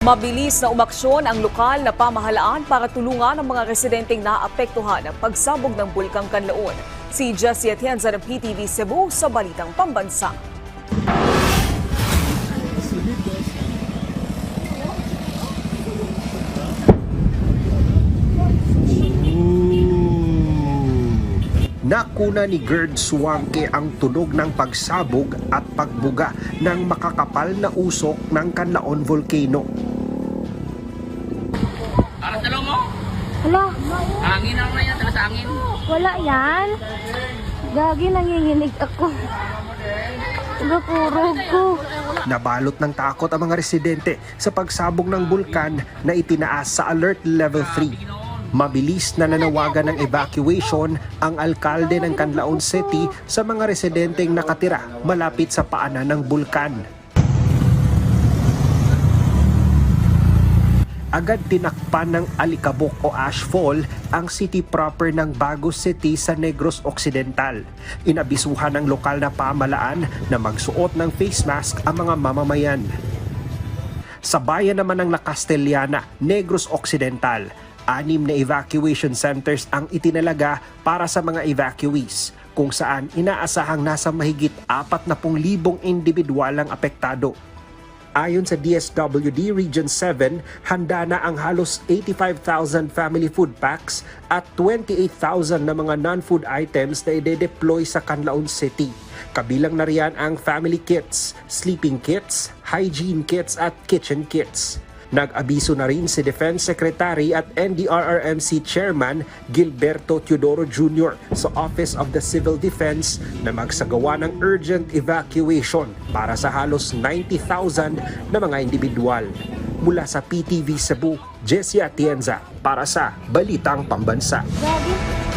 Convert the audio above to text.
Mabilis na umaksyon ang lokal na pamahalaan para tulungan ang mga residenteng naapektuhan ng pagsabog ng Bulkang Kanlaon. Si Jessie Atienza ng PTV Cebu sa Balitang Pambansa. Nakuna ni Gerd Suwangke ang tunog ng pagsabog at pagbuga ng makakapal na usok ng Kanlaon Volcano. Aras dalaw mo? Hala, Hangin na yan, talas angin. wala yan. Gagi, nanginginig ako. Napurog ko. Nabalot ng takot ang mga residente sa pagsabog ng bulkan na itinaas sa Alert Level 3. Mabilis na nanawagan ng evacuation ang alkalde ng Canlaon City sa mga residenteng nakatira malapit sa paanan ng bulkan. Agad tinakpan ng alikabok o ashfall ang city proper ng Bagos City sa Negros Occidental. Inabisuhan ng lokal na pamahalaan na magsuot ng face mask ang mga mamamayan. Sa bayan naman ng La Castellana, Negros Occidental, 6 na evacuation centers ang itinalaga para sa mga evacuees, kung saan inaasahang nasa mahigit 40,000 individual ang apektado. Ayon sa DSWD Region 7, handa na ang halos 85,000 family food packs at 28,000 na mga non-food items na ide-deploy sa Canlaon City. Kabilang na riyan ang family kits, sleeping kits, hygiene kits at kitchen kits. Nag-abiso na rin si Defense Secretary at NDRRMC Chairman Gilberto Teodoro Jr. sa Office of the Civil Defense na magsagawa ng urgent evacuation para sa halos 90,000 na mga individual. Mula sa PTV Cebu, Jessie Atienza para sa Balitang Pambansa. Gagi.